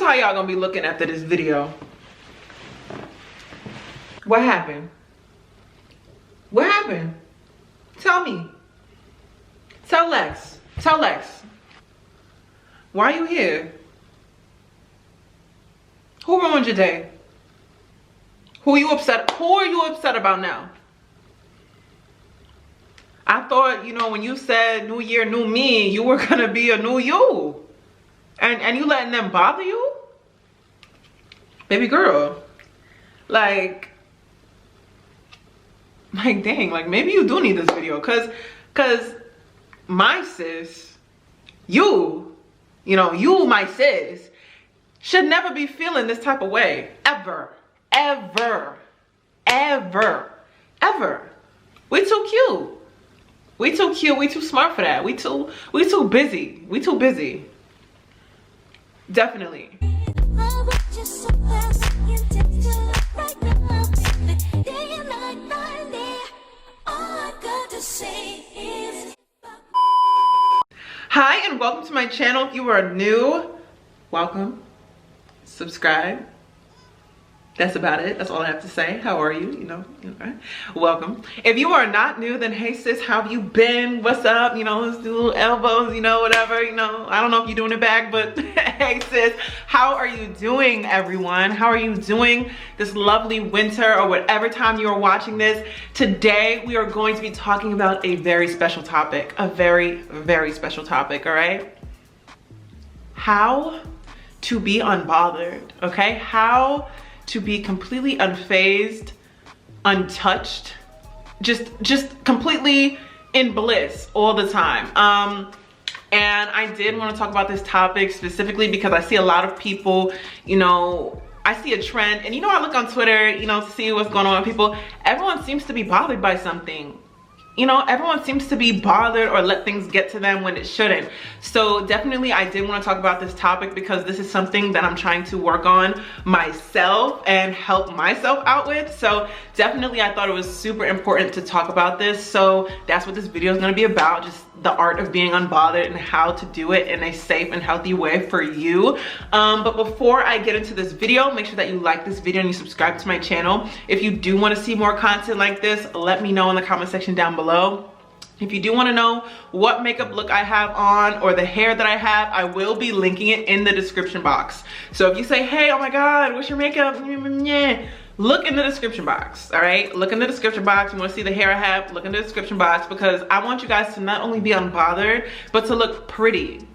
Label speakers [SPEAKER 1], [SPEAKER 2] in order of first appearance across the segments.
[SPEAKER 1] how y'all gonna be looking after this video. What happened? What happened? Tell me. Tell Lex. Tell Lex. Why are you here? Who ruined your day? Who are you upset about now? I thought, you know, when you said new year, new me, you were gonna be a new you. And you letting them bother you? Baby girl. Like dang, like maybe you do need this video. Cause my sis, you know, you, my sis, should never be feeling this type of way. Ever. Ever. Ever. Ever. We too cute. We too cute. We too smart for that. We too busy. We too busy. Definitely. Hi and welcome to my channel. If you are new, welcome. Subscribe. That's about it. That's all I have to say. How are you? You know, okay. Welcome. If you are not new, then hey sis, how have you been? What's up? You know, let's do little elbows, you know, whatever, you know. I don't know if you're doing it back, but hey sis, how are you doing, everyone? How are you doing this lovely winter or whatever time you are watching this? Today, we are going to be talking about a very special topic, a very, very special topic, all right? How to be unbothered, okay? How to be completely unfazed, untouched, just completely in bliss all the time. And I did want to talk about this topic specifically because I see a lot of people, you know, I see a trend, and you know, I look on Twitter, you know, to see what's going on with people. Everyone seems to be bothered by something. You know, everyone seems to be bothered or let things get to them when it shouldn't. So definitely I did want to talk about this topic because this is something that I'm trying to work on myself and help myself out with. So definitely I thought it was super important to talk about this. So that's what this video is going to be about, just the art of being unbothered and how to do it in a safe and healthy way for you. But before I get into this video, make sure that you like this video and you subscribe to my channel. If you do want to see more content like this, let me know in the comment section down below. If you do want to know what makeup look I have on or the hair that I have, I will be linking it in the description box. So if you say, hey, oh my God, what's your makeup? Look in the description box, all right? Look in the description box. You want to see the hair I have? Look in the description box because I want you guys to not only be unbothered, but to look pretty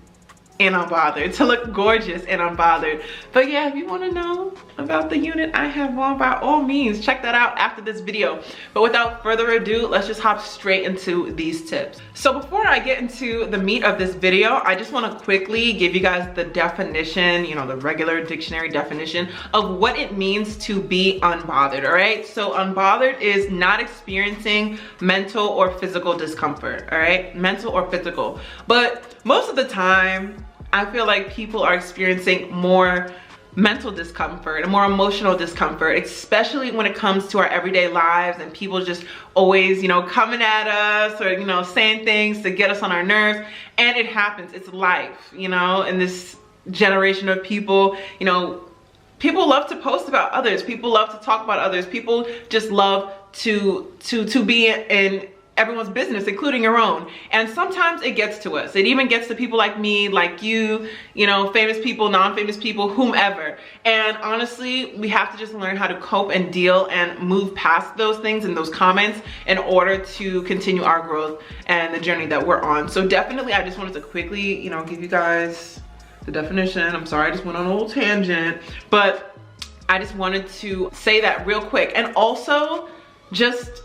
[SPEAKER 1] and unbothered, to look gorgeous and unbothered. But yeah, if you want to know about the unit I have on, by all means, check that out after this video. But without further ado, let's just hop straight into these tips. So before I get into the meat of this video, I just want to quickly give you guys the definition, you know, the regular dictionary definition of what it means to be unbothered, all right? So unbothered is not experiencing mental or physical discomfort, all right? Mental or physical. But most of the time, I feel like people are experiencing more mental discomfort and more emotional discomfort, especially when it comes to our everyday lives and people just always, you know, coming at us or, you know, saying things to get us on our nerves. And it happens, it's life, you know, in this generation of people, you know, people love to post about others, people love to talk about others, people just love to be in everyone's business, including your own. And sometimes it gets to us. It even gets to people like me, like you know, famous people, non-famous people, whomever. And honestly, we have to just learn how to cope and deal and move past those things and those comments in order to continue our growth and the journey that we're on. So definitely, I just wanted to quickly, you know, give you guys the definition. I'm sorry, I just went on a little tangent, but I just wanted to say that real quick. And also, just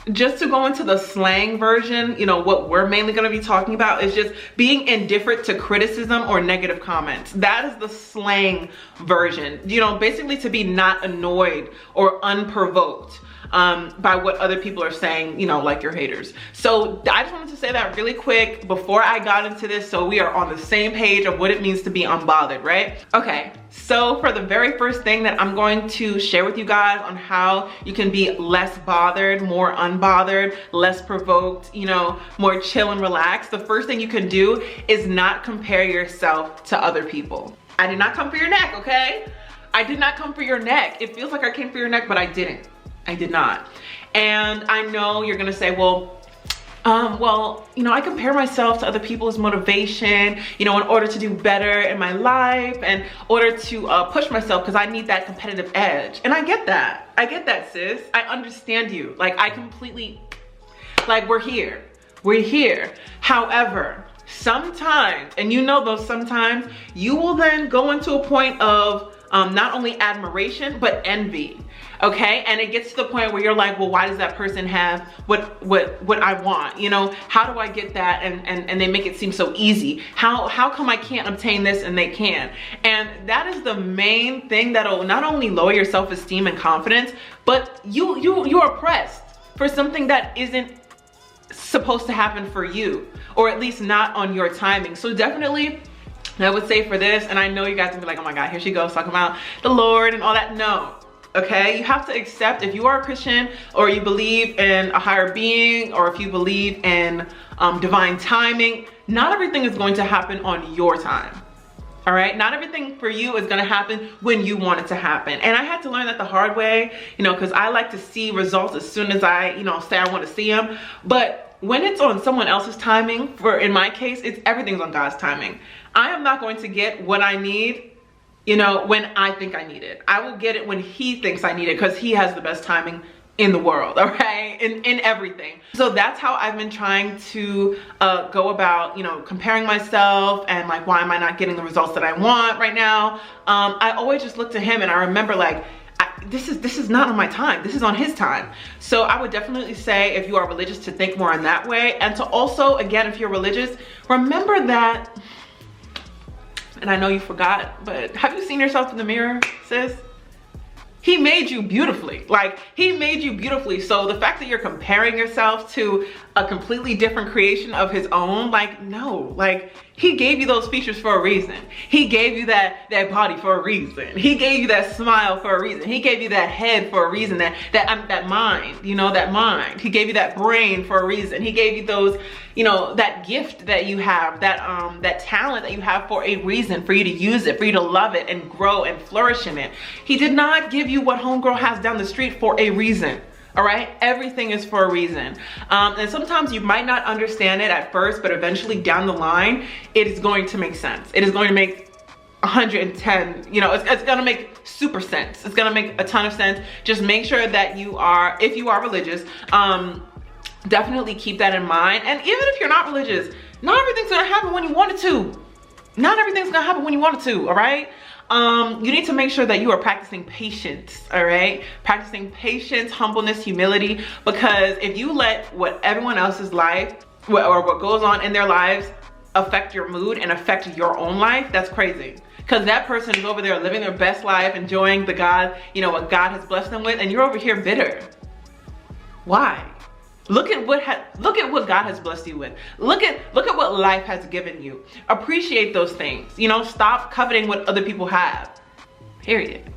[SPEAKER 1] to go into the slang version, you know, what we're mainly going to be talking about is just being indifferent to criticism or negative comments. That is the slang version, you know, basically to be not annoyed or unprovoked by what other people are saying, you know, like your haters. So I just wanted to say that really quick before I got into this, so we are on the same page of what it means to be unbothered, right? Okay, so for the very first thing that I'm going to share with you guys on how you can be less bothered, more unbothered, less provoked, you know, more chill and relaxed, the first thing you can do is not compare yourself to other people. I did not come for your neck, okay? I did not come for your neck. It feels like I came for your neck, but I didn't. I did not. And I know you're gonna say, well, you know, I compare myself to other people's motivation, you know, in order to do better in my life and in order to push myself, because I need that competitive edge. And I get that. I get that, sis. I understand you. Like, I completely, like, we're here. We're here. However, sometimes, and you know those sometimes, you will then go into a point of not only admiration, but envy. Okay, and it gets to the point where you're like, well, why does that person have what I want? You know, how do I get that? And they make it seem so easy. How come I can't obtain this and they can? And that is the main thing that'll not only lower your self-esteem and confidence, but you're oppressed for something that isn't supposed to happen for you, or at least not on your timing. So definitely, I would say for this, and I know you guys will be like, oh my God, here she goes talking about the Lord and all that. No. Okay, you have to accept, if you are a Christian or you believe in a higher being, or if you believe in divine timing, not everything is going to happen on your time. All right, not everything for you is going to happen when you want it to happen. And I had to learn that the hard way, you know, because I like to see results as soon as I, you know, say I want to see them. But when it's on someone else's timing, in my case, everything's on God's timing. I am not going to get what I need, you know, when I think I need it. I will get it when he thinks I need it, because he has the best timing in the world, all right, in everything. So that's how I've been trying to go about, you know, comparing myself and like, why am I not getting the results that I want right now? I always just look to him, and I remember like, this is not on my time, this is on his time. So I would definitely say, if you are religious, to think more in that way, and to also, again, if you're religious, remember that. And I know you forgot, but have you seen yourself in the mirror, sis? He made you beautifully. Like, he made you beautifully. So the fact that you're comparing yourself to a completely different creation of his own, like, no, like, he gave you those features for a reason. He gave you that body for a reason. He gave you that smile for a reason. He gave you that head for a reason, that mind, you know, that mind. He gave you that brain for a reason. He gave you those, you know, that gift that you have, that talent that you have for a reason, for you to use it, for you to love it and grow and flourish in it. He did not give you what homegirl has down the street for a reason. All right, everything is for a reason. And sometimes you might not understand it at first, but eventually down the line, it is going to make sense. It is going to make 110, you know, it's gonna make super sense. It's gonna make a ton of sense. Just make sure that you are, if you are religious, definitely keep that in mind. And even if you're not religious, not everything's gonna happen when you want it to. Not everything's gonna happen when you want it to, all right? You need to make sure that you are practicing patience, all right? Practicing patience, humbleness, humility, because if you let what everyone else's life, or what goes on in their lives, affect your mood and affect your own life, that's crazy. Because that person is over there living their best life, enjoying the God, you know, what God has blessed them with, and you're over here bitter. Why? Look at what God has blessed you with. Look at what life has given you. Appreciate those things. You know, stop coveting what other people have. Period.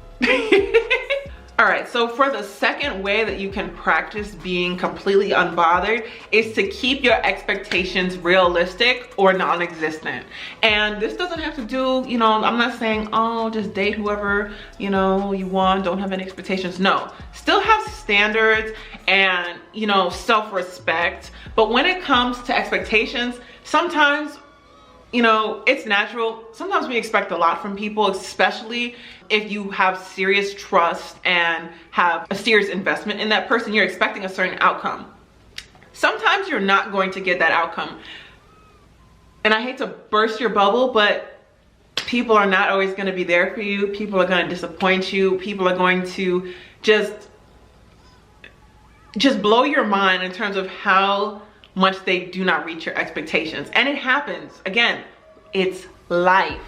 [SPEAKER 1] All right, so for the second way that you can practice being completely unbothered is to keep your expectations realistic or non-existent. And this doesn't have to do, you know, I'm not saying, oh, just date whoever, you know, you want, don't have any expectations. No, still have standards and, you know, self-respect. But when it comes to expectations, sometimes, you know, it's natural. Sometimes we expect a lot from people, especially if you have serious trust and have a serious investment in that person. You're expecting a certain outcome. Sometimes you're not going to get that outcome. And I hate to burst your bubble, but people are not always going to be there for you. People are going to disappoint you. People are going to just blow your mind in terms of how much they do not reach your expectations. And it happens. Again, it's life.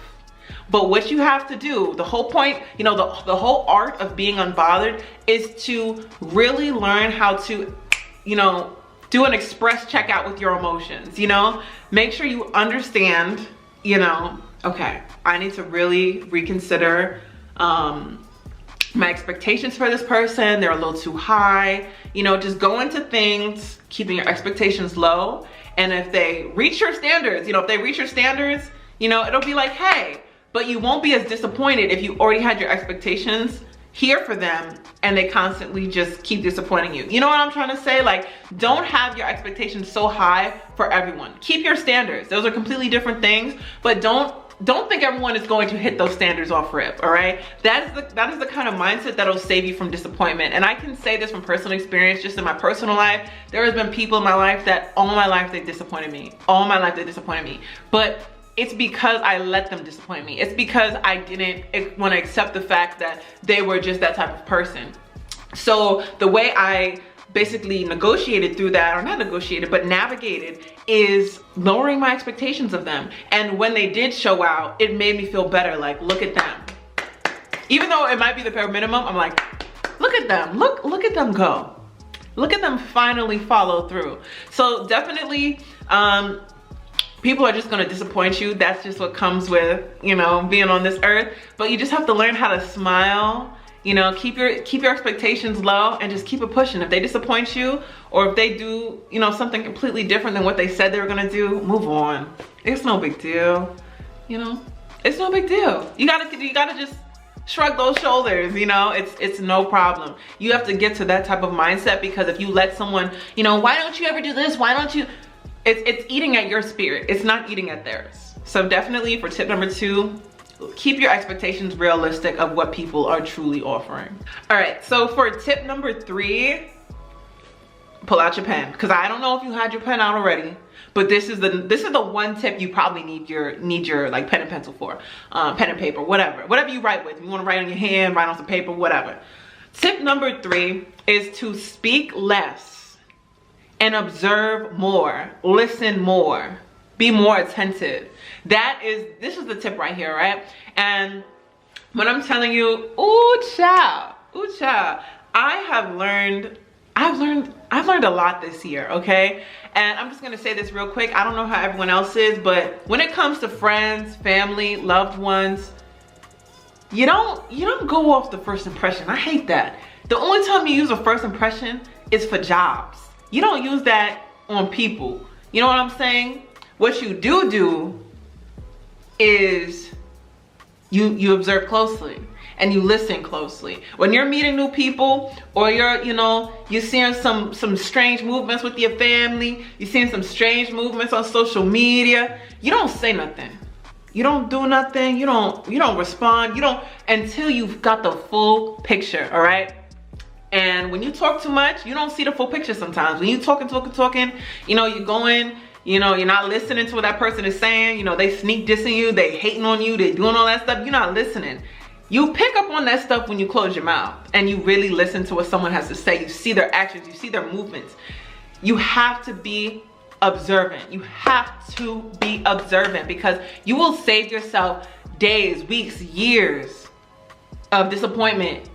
[SPEAKER 1] But what you have to do, the whole point, you know, the whole art of being unbothered is to really learn how to, you know, do an express checkout with your emotions, you know? Make sure you understand, you know, okay, I need to really reconsider my expectations for this person. They're a little too high. You know, just go into things keeping your expectations low. And if they reach your standards, you know, if they reach your standards, you know, it'll be like, hey, but you won't be as disappointed if you already had your expectations here for them and they constantly just keep disappointing you. You know what I'm trying to say? Like, don't have your expectations so high for everyone. Keep your standards. Those are completely different things, but don't think everyone is going to hit those standards off rip, all right? That is the kind of mindset that'll save you from disappointment. And I can say this from personal experience, just in my personal life. There has been people in my life that all my life they disappointed me. All my life they disappointed me. But it's because I let them disappoint me. It's because I didn't want to accept the fact that they were just that type of person. So the way I basically negotiated through that, or not negotiated, but navigated, is lowering my expectations of them. And when they did show out, it made me feel better. Like, look at them. Even though it might be the bare minimum, I'm like, look at them. Look at them go. Look at them finally follow through. So definitely, people are just gonna disappoint you. That's just what comes with, you know, being on this earth. But you just have to learn how to smile. You know, keep your expectations low and just keep it pushing. If they disappoint you, or if they do, you know, something completely different than what they said they were gonna do, move on. It's no big deal. You know, it's no big deal. You gotta just shrug those shoulders. You know, it's no problem. You have to get to that type of mindset, because if you let someone, you know, why don't you ever do this? Why don't you? It's eating at your spirit. It's not eating at theirs. So definitely, for tip number 2, keep your expectations realistic of what people are truly offering. All right, so for tip number 3, pull out your pen, because I don't know if you had your pen out already, but this is the one tip you probably need your like pen and pencil for, pen and paper, whatever you write with. You want to write on your hand, write on some paper, whatever. Tip number 3 is to speak less and observe more, listen more, be more attentive. This is the tip right here, right? And when I'm telling you, ooh child, I've learned a lot this year, okay? And I'm just gonna say this real quick. I don't know how everyone else is, but when it comes to friends, family, loved ones, you don't go off the first impression. I hate that. The only time you use a first impression is for jobs. You don't use that on people. You know what I'm saying? What you do is you observe closely and you listen closely. When you're meeting new people, or you're seeing some strange movements with your family, you're seeing some strange movements on social media, you don't say nothing. You don't do nothing. You don't respond. Until you've got the full picture, all right? And when you talk too much, you don't see the full picture sometimes. When you talking, you know, you're going, you know, you're not listening to what that person is saying. You know, they sneak dissing you, they hating on you, they doing all that stuff. You're not listening. You pick up on that stuff when you close your mouth and you really listen to what someone has to say. You see their actions, you see their movements. You have to be observant. You have to be observant, because you will save yourself days, weeks, years of disappointment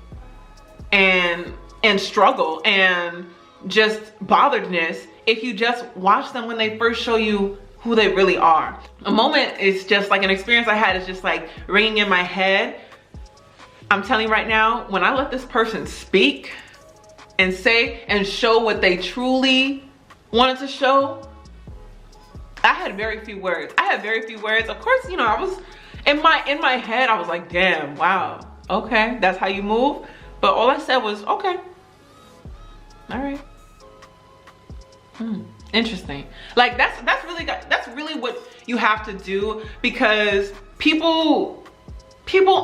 [SPEAKER 1] and struggle and just botheredness if you just watch them when they first show you who they really are. A moment is just like an experience I had, is just like ringing in my head. I'm telling you right now, when I let this person speak and say and show what they truly wanted to show, I had very few words. Of course, you know, I was in my head, I was like, damn, wow, okay, that's how you move. But all I said was, okay, all right. Interesting. Like that's really what you have to do, because people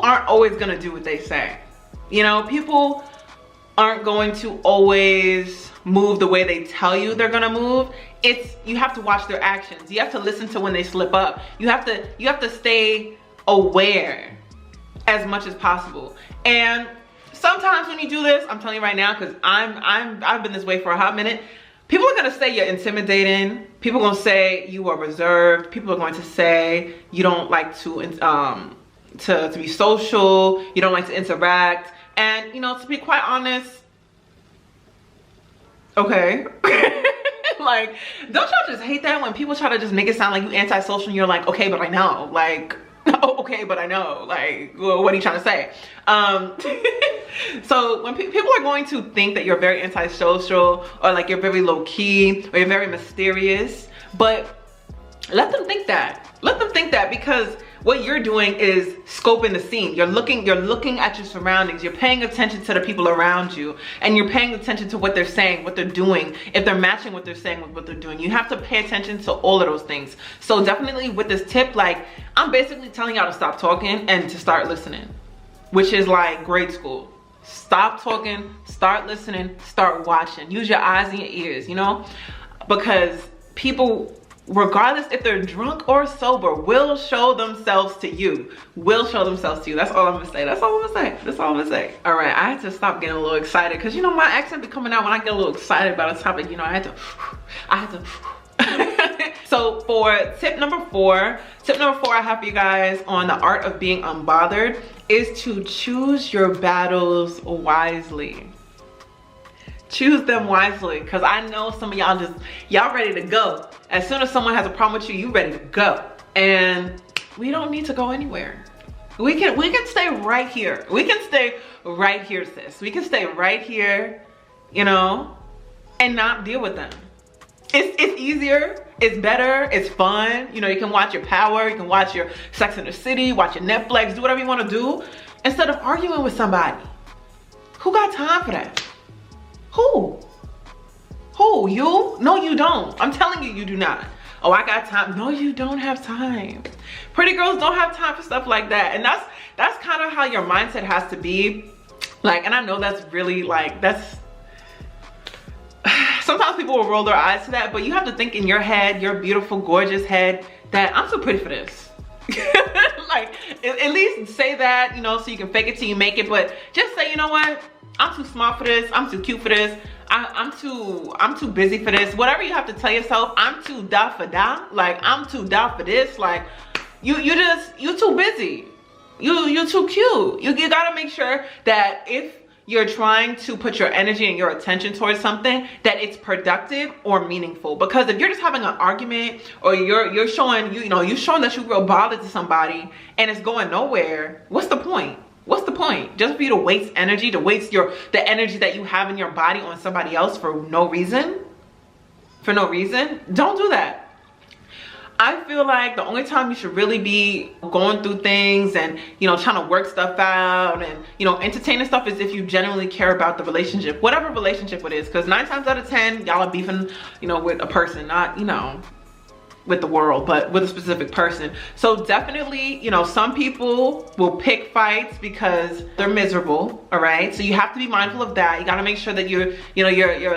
[SPEAKER 1] aren't always gonna do what they say. You know, people aren't going to always move the way they tell you they're gonna move. You have to watch their actions. You have to listen to when they slip up. You have to stay aware as much as possible. And sometimes when you do this, I'm telling you right now, because I've been this way for a hot minute, people are gonna say you're intimidating. People are gonna say you are reserved. People are going to say you don't like to be social. You don't like to interact. And you know, to be quite honest, okay. Like, don't y'all just hate that when people try to just make it sound like you antisocial and you're like, okay, but I know. Like, oh, okay, but I know. Like, well, what are you trying to say? So when people are going to think that you're very antisocial, or like you're very low-key, or you're very mysterious, but let them think that. Let them think that, because what you're doing is scoping the scene. You're looking at your surroundings. You're paying attention to the people around you, and you're paying attention to what they're saying, what they're doing, if they're matching what they're saying with what they're doing. You have to pay attention to all of those things. So definitely with this tip, like, I'm basically telling y'all to stop talking and to start listening, which is like grade school. Stop talking, start listening, start watching. Use your eyes and your ears, you know, because people, regardless if they're drunk or sober, will show themselves to you. Will show themselves to you. That's all I'm gonna say. That's all I'm gonna say. That's all I'm gonna say. All right, I had to stop getting a little excited because, you know, my accent be coming out when I get a little excited about a topic. You know, I had to. So for tip number four I have for you guys on the art of being unbothered is to choose your battles wisely. Choose them wisely, because I know some of y'all ready to go. As soon as someone has a problem with you, you ready to go. And we don't need to go anywhere. We can stay right here. We can stay right here, sis. We can stay right here, you know, and not deal with them. It's easier, it's better, it's fun. You know, you can watch your Power, you can watch your Sex and the City, watch your Netflix, do whatever you want to do, instead of arguing with somebody. Who got time for that? Who? You? No, you don't. I'm telling you, you do not. Oh, I got time. No, you don't have time. Pretty girls don't have time for stuff like that. And that's kind of how your mindset has to be. Like, and I know that's really like, sometimes people will roll their eyes to that, but you have to think in your head, your beautiful, gorgeous head, that I'm too pretty for this. Like, at least say that, you know, so you can fake it till you make it, but just say, you know what? I'm too smart for this. I'm too cute for this. I'm too busy for this. Whatever you have to tell yourself, I'm too da for da. Like, I'm too da for this. Like, you too busy. You're too cute. You gotta make sure that if you're trying to put your energy and your attention towards something, that it's productive or meaningful. Because if you're just having an argument, or you're showing that you're real bothered to somebody and it's going nowhere, what's the point? What's the point? Just for you to waste energy, to waste the energy that you have in your body on somebody else for no reason? For no reason? Don't do that. I feel like the only time you should really be going through things and, you know, trying to work stuff out and, you know, entertaining stuff is if you genuinely care about the relationship, whatever relationship it is. Because 9 times out of 10, y'all are beefing, you know, with a person, not, you know, with the world, but with a specific person. So definitely, you know, some people will pick fights because they're miserable, all right? So you have to be mindful of that. You got to make sure that you're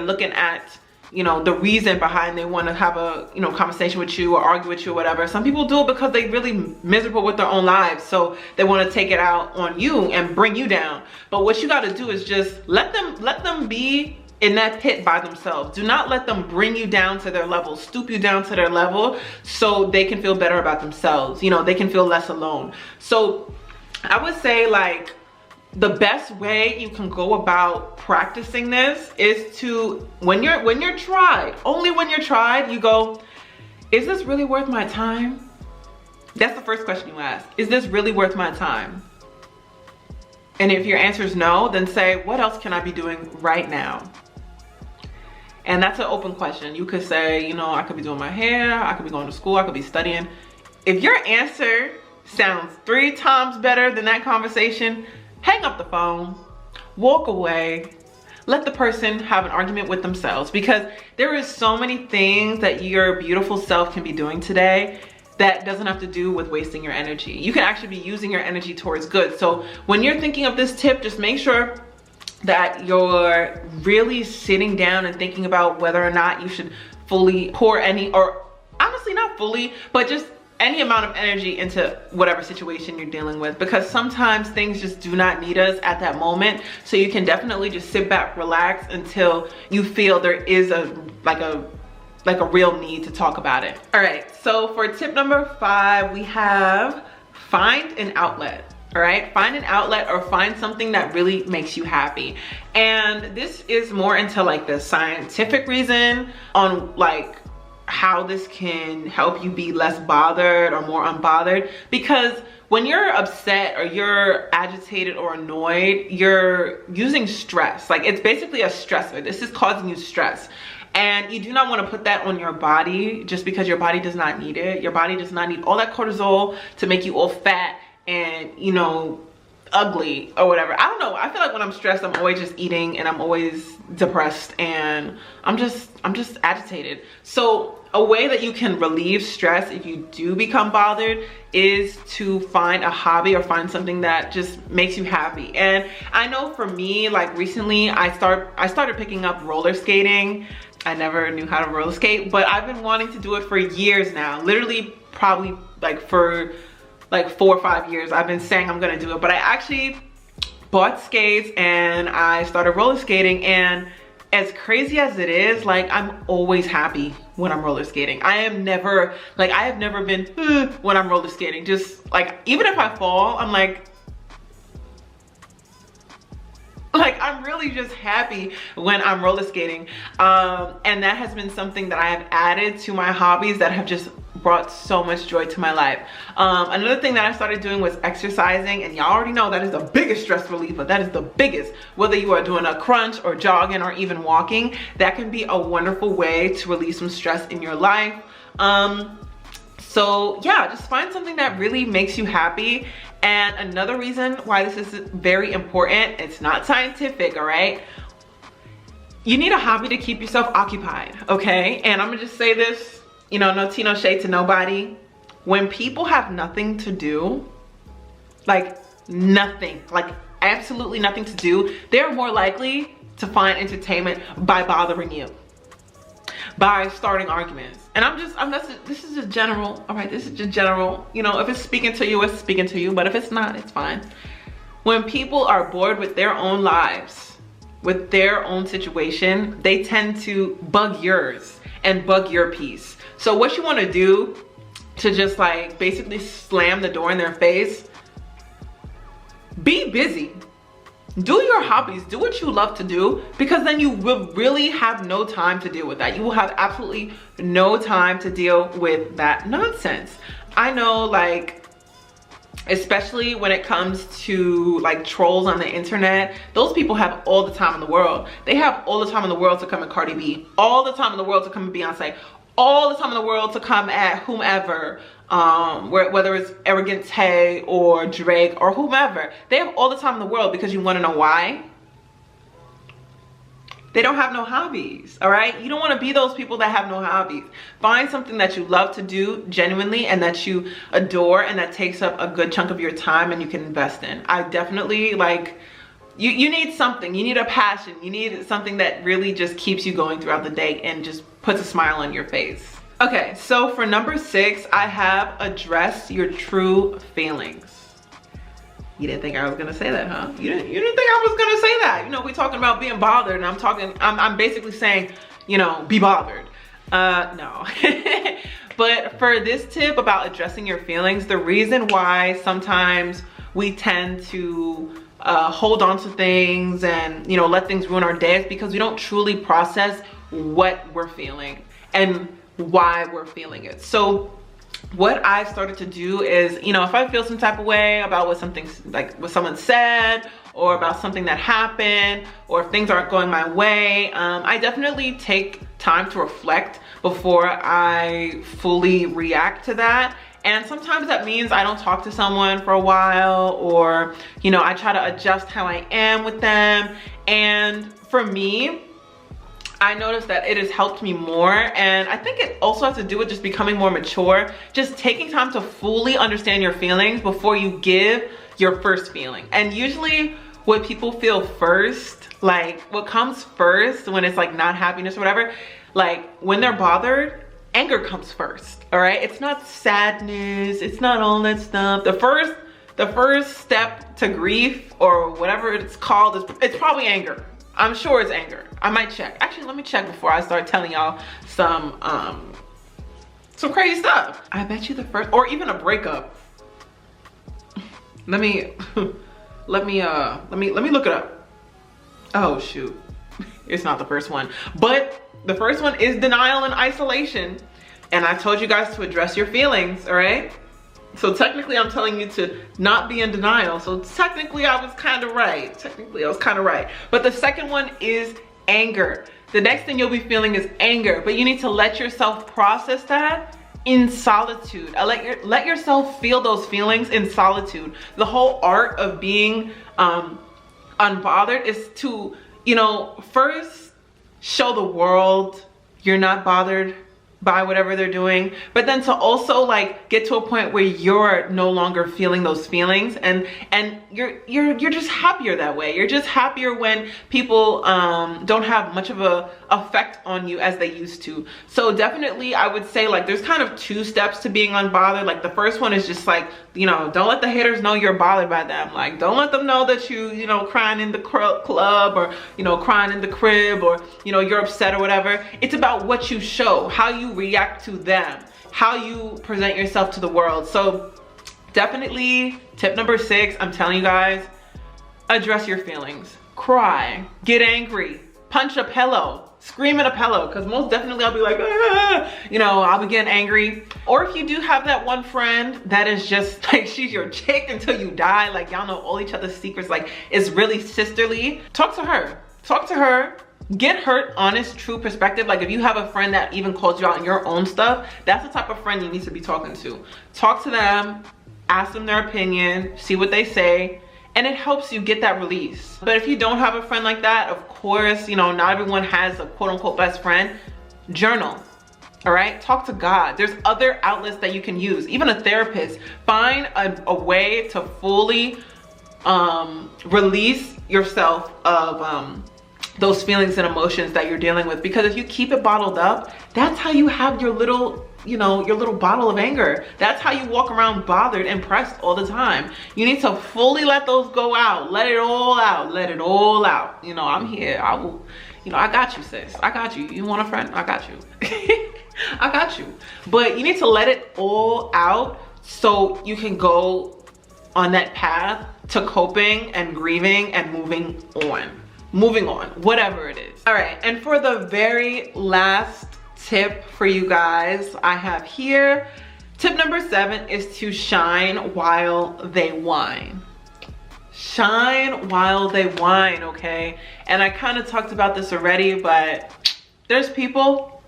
[SPEAKER 1] looking at, you know, the reason behind they want to have a, you know, conversation with you or argue with you or whatever. Some people do it because they really miserable with their own lives, so they want to take it out on you and bring you down. But what you got to do is just let them be in that pit by themselves. Do not let them bring you down to their level, stoop you down to their level, so they can feel better about themselves. You know, they can feel less alone. So I would say, like, the best way you can go about practicing this is to, when you're tried, only when you're tried, you go, is this really worth my time? That's the first question you ask. Is this really worth my time? And if your answer is no, then say, what else can I be doing right now? And that's an open question. You could say, you know, I could be doing my hair, I could be going to school, I could be studying. If your answer sounds 3 times better than that conversation, hang up the phone, walk away, let the person have an argument with themselves, because there is so many things that your beautiful self can be doing today that doesn't have to do with wasting your energy. You can actually be using your energy towards good. So when you're thinking of this tip, just make sure that you're really sitting down and thinking about whether or not you should fully pour any, or honestly not fully, but just any amount of energy into whatever situation you're dealing with, because sometimes things just do not need us at that moment. So you can definitely just sit back, relax until you feel there is a real need to talk about it. All right, so for tip number 5, we have find an outlet. All right, find an outlet or find something that really makes you happy. And this is more into like the scientific reason on like how this can help you be less bothered or more unbothered, because when you're upset or you're agitated or annoyed, you're using stress. Like, it's basically a stressor. This is causing you stress. And you do not want to put that on your body just because your body does not need it. Your body does not need all that cortisol to make you all fat and, you know, ugly or whatever. I don't know. I feel like when I'm stressed, I'm always just eating and I'm always depressed and I'm just agitated. So a way that you can relieve stress if you do become bothered is to find a hobby or find something that just makes you happy. And I know for me, like recently I started picking up roller skating. I never knew how to roller skate, but I've been wanting to do it for years now. Literally probably like for like 4 or 5 years I've been saying I'm gonna do it, but I actually bought skates and I started roller skating, and as crazy as it is, like I'm always happy when I'm roller skating. I have never been when I'm roller skating. Just like, even if I fall, I'm like I'm really just happy when I'm roller skating. And that has been something that I have added to my hobbies that have just brought so much joy to my life. Another thing that I started doing was exercising, and y'all already know that is the biggest stress reliever. That is the biggest. Whether you are doing a crunch or jogging or even walking, that can be a wonderful way to release some stress in your life. So yeah, just find something that really makes you happy. And another reason why this is very important, it's not scientific, all right? You need a hobby to keep yourself occupied, okay? And I'm gonna just say this, you know, no tea, no shade to nobody. When people have nothing to do, like nothing, like absolutely nothing to do, they're more likely to find entertainment by bothering you, by starting arguments. And this is just general, all right? This is just general. You know, if it's speaking to you, it's speaking to you, but if it's not, it's fine. When people are bored with their own lives, with their own situation, they tend to bug yours and bug your peace. So what you want to do to just like basically slam the door in their face, be busy. Do your hobbies, do what you love to do, because then you will really have no time to deal with that. You will have absolutely no time to deal with that nonsense. I know, like, especially when it comes to like trolls on the internet, those people have all the time in the world. They have all the time in the world to come at Cardi B, all the time in the world to come at Beyonce, all the time in the world to come at whomever, whether it's Arrogant Tay or Drake or whomever. They have all the time in the world, because you want to know why? They don't have no hobbies, all right? You don't want to be those people that have no hobbies. Find something that you love to do genuinely and that you adore and that takes up a good chunk of your time and you can invest in. I definitely, like, you need something. You need a passion. You need something that really just keeps you going throughout the day and just puts a smile on your face. Okay, so for number 6, I have address your true feelings. You didn't think I was gonna say that, huh? You didn't think I was gonna say that. You know, we're talking about being bothered, and I'm basically saying, you know, be bothered. No. But for this tip about addressing your feelings, the reason why sometimes we tend to hold on to things and, you know, let things ruin our day is because we don't truly process what we're feeling and why we're feeling it. So what I've started to do is, you know, if I feel some type of way about what someone said, or about something that happened, or if things aren't going my way, I definitely take time to reflect before I fully react to that. And sometimes that means I don't talk to someone for a while, or, you know, I try to adjust how I am with them. And for me, I noticed that it has helped me more, and I think it also has to do with just becoming more mature, just taking time to fully understand your feelings before you give your first feeling. And usually what people feel first, like what comes first when it's like not happiness or whatever, like when they're bothered, anger comes first, all right? It's not sadness, it's not all that stuff. The first step to grief, or whatever it's called, it's probably anger. I'm sure it's anger. I might check. Actually, let me check before I start telling y'all some crazy stuff. I bet you the first, or even a breakup. Let me look it up. Oh shoot, it's not the first one. But the first one is denial and isolation. And I told you guys to address your feelings, all right? So technically I'm telling you to not be in denial. So technically I was kind of right. But the second one is anger. The next thing you'll be feeling is anger, but you need to let yourself process that in solitude. Let yourself feel those feelings in solitude. The whole art of being unbothered is to, you know, first show the world you're not bothered by whatever they're doing, but then to also like get to a point where you're no longer feeling those feelings, and you're just happier that way. You're just happier when people don't have much of a effect on you as they used to. So definitely I would say like there's kind of 2 steps to being unbothered. Like the first one is just like, you know, don't let the haters know you're bothered by them. Like don't let them know that you know, crying in the club, or, you know, crying in the crib, or, you know, you're upset or whatever. It's about what you show, how you react to them, how you present yourself to the world. So definitely tip number 6, I'm telling you guys, address your feelings. Cry, get angry, punch a pillow, scream at a pillow, because most definitely I'll be like, ah! You know, I'll be getting angry. Or if you do have that one friend that is just like, she's your chick until you die, like y'all know all each other's secrets, like it's really sisterly, talk to her, get her honest, true perspective. Like if you have a friend that even calls you out on your own stuff, that's the type of friend you need to be talking to. Talk to them, ask them their opinion, see what they say, and it helps you get that release. But if you don't have a friend like that, of course, you know, not everyone has a quote-unquote best friend. Journal, all right? Talk to God. There's other outlets that you can use, even a therapist. Find a way to fully release yourself of those feelings and emotions that you're dealing with, because if you keep it bottled up, that's how you have your little, you know, your little bottle of anger. That's how you walk around bothered and pressed all the time. You need to fully let those go out. Let it all out. Let it all out. You know, I'm here. I will, you know, I got you, sis. I got you. You want a friend? I got you. I got you. But you need to let it all out so you can go on that path to coping and grieving and moving on, whatever it is. All right, and for the very last tip for you guys I have here, tip number 7 is to shine while they whine. Shine while they whine, okay? And I kind of talked about this already, but there's people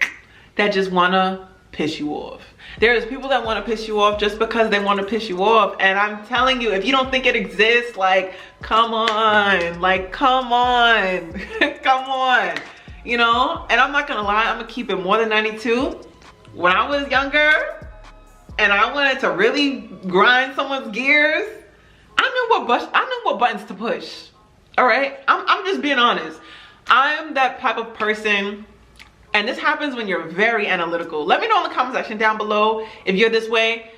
[SPEAKER 1] that just wanna piss you off. There's people that want to piss you off just because they want to piss you off. And I'm telling you, if you don't think it exists, like, come on, like, come on, come on, you know? And I'm not gonna lie, I'm gonna keep it more than 92. When I was younger and I wanted to really grind someone's gears, I knew what buttons to push. All right, I'm just being honest. I'm that type of person. And this happens when you're very analytical. Let me know in the comment section down below if you're this way,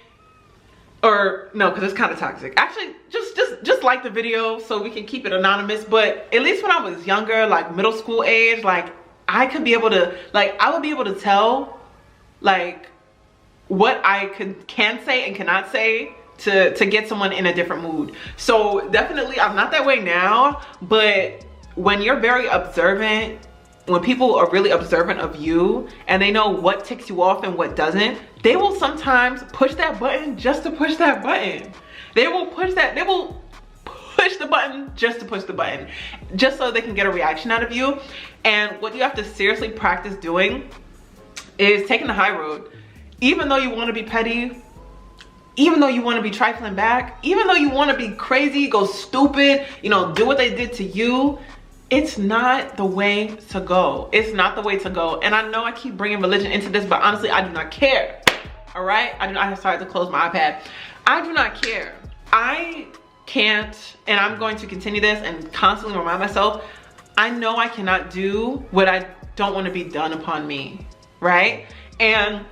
[SPEAKER 1] or no, because it's kind of toxic. Actually, just like the video so we can keep it anonymous. But at least when I was younger, like middle school age, like I could be able to, like I would be able to tell like what I can say and cannot say to get someone in a different mood. So definitely, I'm not that way now, but when you're very observant, when people are really observant of you and they know what ticks you off and what doesn't, they will sometimes push that button just to push that button. They will push the button just to push the button, just so they can get a reaction out of you. And what you have to seriously practice doing is taking the high road. Even though you want to be petty, even though you want to be trifling back, even though you want to be crazy, go stupid, you know, do what they did to you, it's not the way to go. It's not the way to go. And I know I keep bringing religion into this, but honestly, I do not care. All right? I have started to close my iPad. I do not care. I can't, and I'm going to continue this and constantly remind myself, I know I cannot do what I don't want to be done upon me, right? And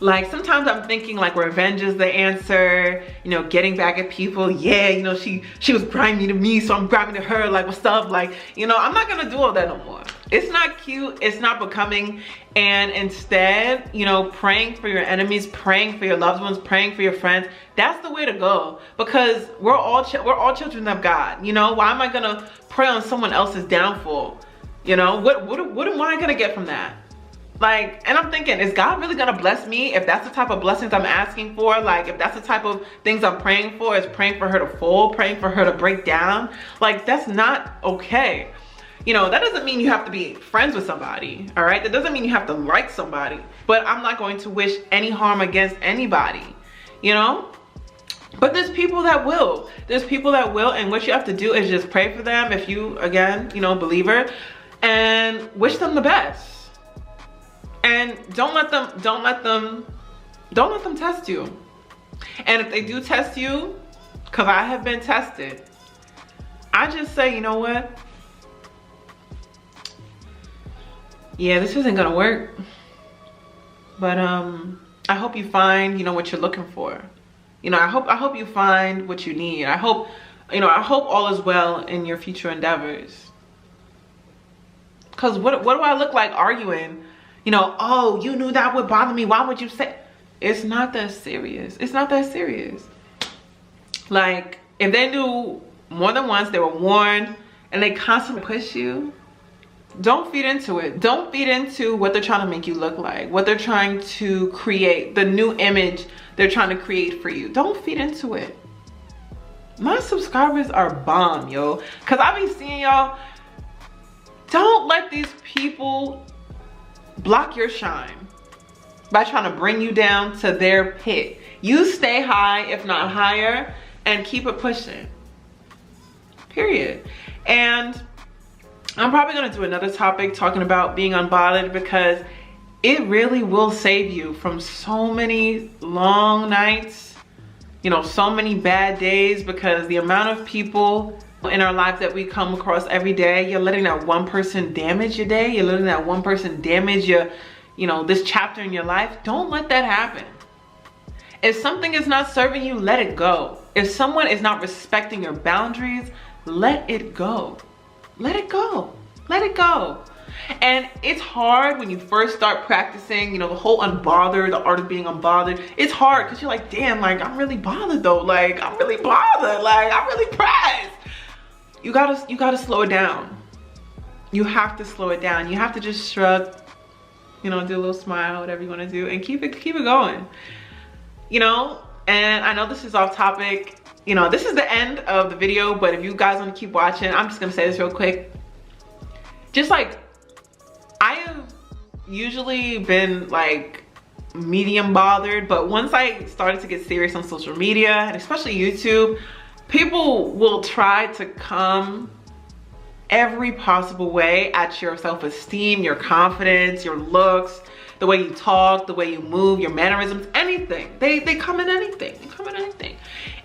[SPEAKER 1] like sometimes I'm thinking like revenge is the answer, you know, getting back at people. Yeah, you know, she was grimy to me, so I'm grimy to her, like what's up? Like, you know, I'm not gonna do all that no more. It's not cute, it's not becoming. And instead, you know, praying for your enemies, praying for your loved ones, praying for your friends, that's the way to go. Because we're all children of God, you know? Why am I gonna pray on someone else's downfall? You know, what am I gonna get from that? Like, and I'm thinking, is God really gonna bless me if that's the type of blessings I'm asking for? Like, if that's the type of things I'm praying for, is praying for her to fall, praying for her to break down? Like, that's not okay. You know, that doesn't mean you have to be friends with somebody, all right? That doesn't mean you have to like somebody, but I'm not going to wish any harm against anybody, you know? But there's people that will. There's people that will, and what you have to do is just pray for them if you, again, you know, believer, and wish them the best. And don't let them test you. And if they do test you, because I have been tested, I just say, you know what? Yeah, this isn't gonna work. But I hope you find, you know, what you're looking for. You know, I hope you find what you need. I hope all is well in your future endeavors. Cause what do I look like arguing? You know, oh, you knew that would bother me. Why would you say? It's not that serious. It's not that serious. Like, if they knew more than once, they were warned, and they constantly push you, don't feed into it. Don't feed into what they're trying to make you look like, what they're trying to create, the new image they're trying to create for you. Don't feed into it. My subscribers are bomb, yo. Cause I be seeing y'all. Don't let these people block your shine by trying to bring you down to their pit. You stay high, if not higher, and keep it pushing. Period. And I'm probably gonna do another topic talking about being unbothered, because it really will save you from so many long nights, you know, so many bad days, because the amount of people in our lives that we come across every day, you're letting that one person damage your day. You're letting that one person damage your, you know, this chapter in your life. Don't let that happen. If something is not serving you, let it go. If someone is not respecting your boundaries, let it go. Let it go. Let it go. And it's hard when you first start practicing, you know, the whole unbothered, the art of being unbothered. It's hard because you're like, damn, like, I'm really bothered though. Like, I'm really bothered. Like, I'm really pressed. You gotta slow it down. You have to slow it down. You have to just shrug, you know, do a little smile, whatever you want to do, and keep it going. You know, and I know this is off topic. You know, this is the end of the video, but if you guys want to keep watching, I'm just gonna say this real quick. Just like, I have usually been like medium bothered, but once I started to get serious on social media, and especially YouTube, people will try to come every possible way at your self-esteem, your confidence, your looks, the way you talk, the way you move, your mannerisms, anything. They come in anything. They come in anything.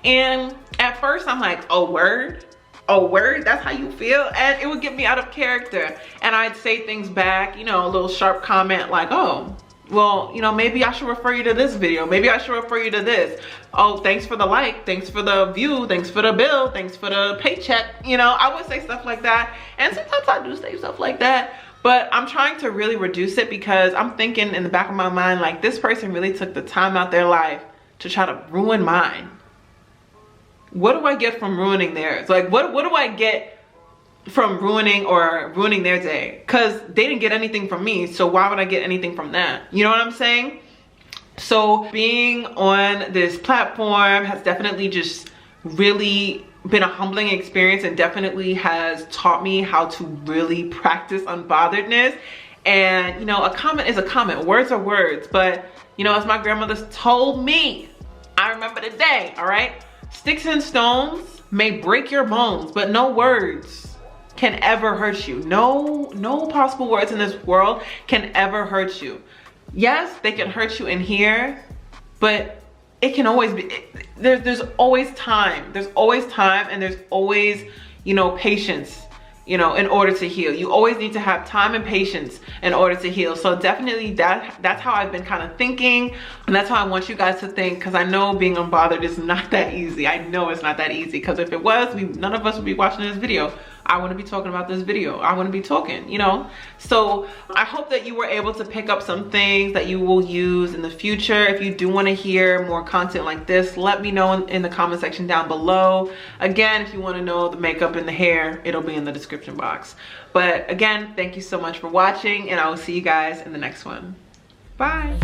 [SPEAKER 1] And at first I'm like, oh, word? Oh, word? That's how you feel? And it would get me out of character. And I'd say things back, you know, a little sharp comment like, oh, well, you know, maybe I should refer you to this video. Maybe I should refer you to this. Oh, thanks for the like. Thanks for the view. Thanks for the bill. Thanks for the paycheck. You know, I would say stuff like that. And sometimes I do say stuff like that. But I'm trying to really reduce it, because I'm thinking in the back of my mind, like, this person really took the time out their life to try to ruin mine. What do I get from ruining theirs? Like, what do I get from ruining their day? Because they didn't get anything from me, so why would I get anything from that? You know what I'm saying? So being on this platform has definitely just really been a humbling experience, and definitely has taught me how to really practice unbotheredness. And you know, a comment is a comment, words are words. But you know, as my grandmother told me, I remember the day, all right? Sticks and stones may break your bones, but no words can ever hurt you. No possible words in this world can ever hurt you. Yes, they can hurt you in here, but it can always be, there's always time. There's always time, and there's always, you know, patience, you know, in order to heal. You always need to have time and patience in order to heal. So definitely that's how I've been kind of thinking, and that's how I want you guys to think, because I know being unbothered is not that easy. I know it's not that easy, because if it was, none of us would be watching this video. I want to be talking about this video. I want to be talking, you know? So I hope that you were able to pick up some things that you will use in the future. If you do want to hear more content like this, let me know in the comment section down below. Again, if you want to know the makeup and the hair, it'll be in the description box. But again, thank you so much for watching, and I will see you guys in the next one. Bye.